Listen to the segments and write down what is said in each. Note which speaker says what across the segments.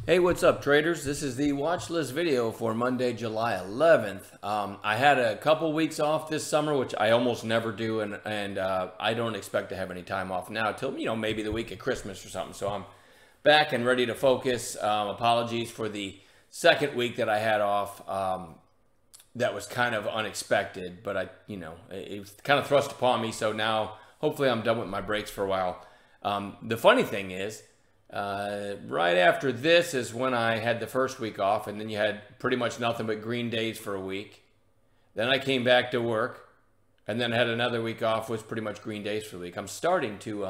Speaker 1: Hey, what's up, traders? This is the watch list video for Monday, July 11th. I had a couple weeks off this summer, which I almost never do, and I don't expect to have any time off now till, maybe the week of Christmas or something. So I'm back and ready to focus. Apologies for the second week that I had off. That was kind of unexpected, but it was kind of thrust upon me. So now, hopefully, I'm done with my breaks for a while. The funny thing is, right after this is when I had the first week off, and then you had pretty much nothing but green days for a week. Then I came back to work, and then had another week off, was pretty much green days for the week. I'm starting to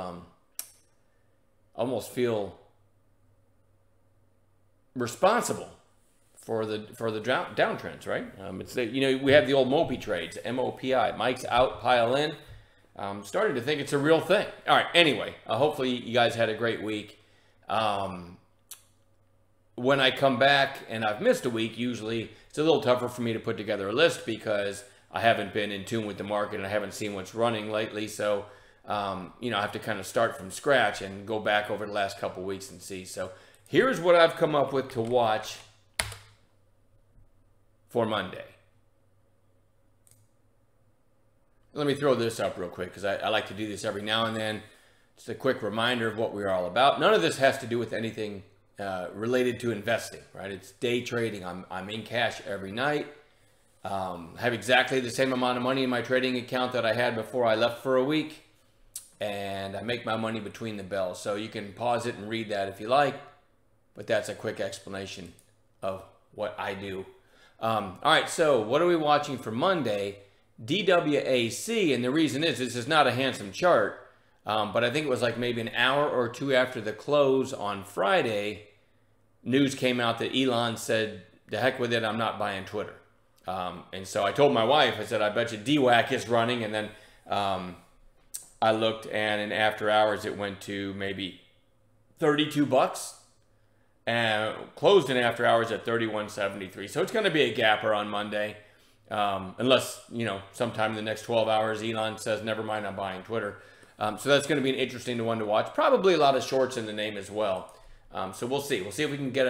Speaker 1: almost feel responsible for the downtrends, right? We have the old Mopi trades, MOPI, Mike's out, pile in. I'm starting to think it's a real thing. All right, anyway, hopefully you guys had a great week. When I come back and I've missed a week, usually it's a little tougher for me to put together a list because I haven't been in tune with the market and I haven't seen what's running lately. So, I have to kind of start from scratch and go back over the last couple weeks and see. So here's what I've come up with to watch for Monday. Let me throw this up real quick because I like to do this every now and then. Just a quick reminder of what we're all about. None of this has to do with anything related to investing, right? It's day trading. I'm in cash every night. Have exactly the same amount of money in my trading account that I had before I left for a week. And I make my money between the bells. So you can pause it and read that if you like. But that's a quick explanation of what I do. All right, so what are we watching for Monday? DWAC, and the reason is this is not a handsome chart. But I think it was like maybe an hour or two after the close on Friday, news came out that Elon said, the heck with it, I'm not buying Twitter. And so I told my wife, I said, I bet you DWAC is running. And then I looked, and in after hours, it went to maybe 32 bucks and closed in after hours at 31.73. So it's going to be a gapper on Monday. Unless, sometime in the next 12 hours, Elon says, never mind, I'm buying Twitter. So that's going to be an interesting one to watch. Probably a lot of shorts in the name as well. So we'll see. We'll see if we can get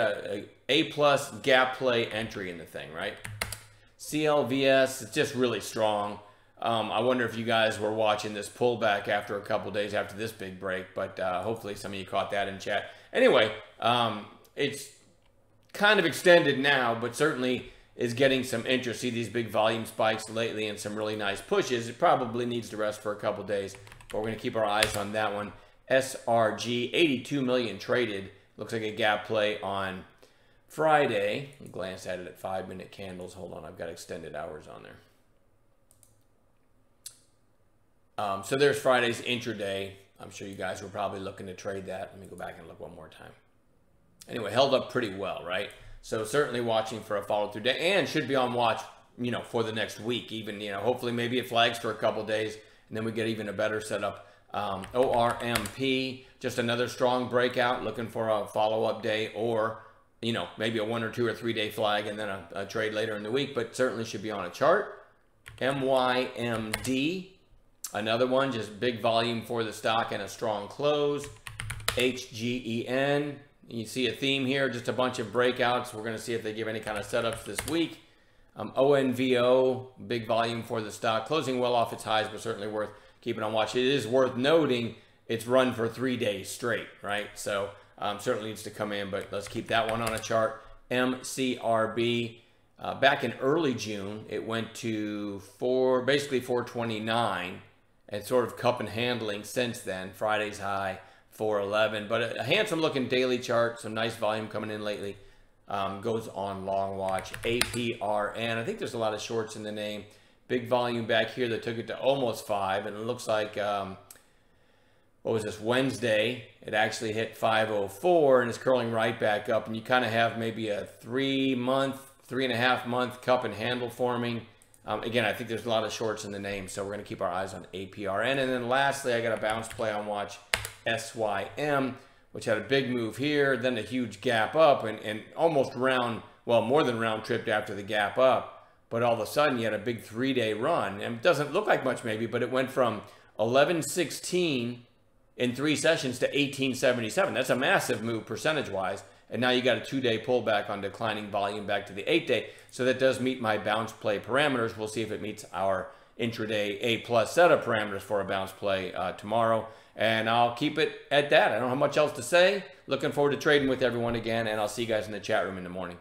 Speaker 1: a plus gap play entry in the thing, right? CLVS, it's just really strong. I wonder if you guys were watching this pullback after a couple days after this big break, but hopefully some of you caught that in chat. Anyway, it's kind of extended now, but certainly is getting some interest. See these big volume spikes lately and some really nice pushes. It probably needs to rest for a couple days. But we're going to keep our eyes on that one. SRG, 82 million traded. Looks like a gap play on Friday. Glance at it at 5-minute candles. Hold on, I've got extended hours on there. So there's Friday's intraday. I'm sure you guys were probably looking to trade that. Let me go back and look one more time. Anyway, held up pretty well, right? So certainly watching for a follow-through day and should be on watch, for the next week. Even, hopefully maybe it flags for a couple days. And then we get even a better setup. ORMP, just another strong breakout, looking for a follow-up day or, maybe a 1 or 2 or 3 day flag and then a trade later in the week, but certainly should be on a chart. MYMD, another one, just big volume for the stock and a strong close. HGEN, you see a theme here, just a bunch of breakouts. We're going to see if they give any kind of setups this week. ONVO, big volume for the stock, closing well off its highs, but certainly worth keeping on watch. It is worth noting it's run for 3 days straight, right? So certainly needs to come in, but let's keep that one on a chart. MCRB, back in early June, it went to basically 429 and sort of cup and handling since then. Friday's high, 411, but a handsome looking daily chart, some nice volume coming in lately. Goes on long watch. APRN, I think there's a lot of shorts in the name. Big volume back here that took it to almost 5, and it looks like, what was this, Wednesday, it actually hit 504 and is curling right back up, and you kind of have maybe a 3.5 month cup and handle forming. Again, I think there's a lot of shorts in the name, so we're going to keep our eyes on APRN. And then lastly, I got a bounce play on watch, SYM, which had a big move here, then a huge gap up, and almost more than round tripped after the gap up. But all of a sudden, you had a big 3-day run. And it doesn't look like much maybe, but it went from 1116 in 3 sessions to 1877. That's a massive move percentage-wise. And now you got a 2-day pullback on declining volume back to the 8-day. So that does meet my bounce play parameters. We'll see if it meets our intraday A+ set of parameters for a bounce play tomorrow. And I'll keep it at that. I don't have much else to say. Looking forward to trading with everyone again, and I'll see you guys in the chat room in the morning.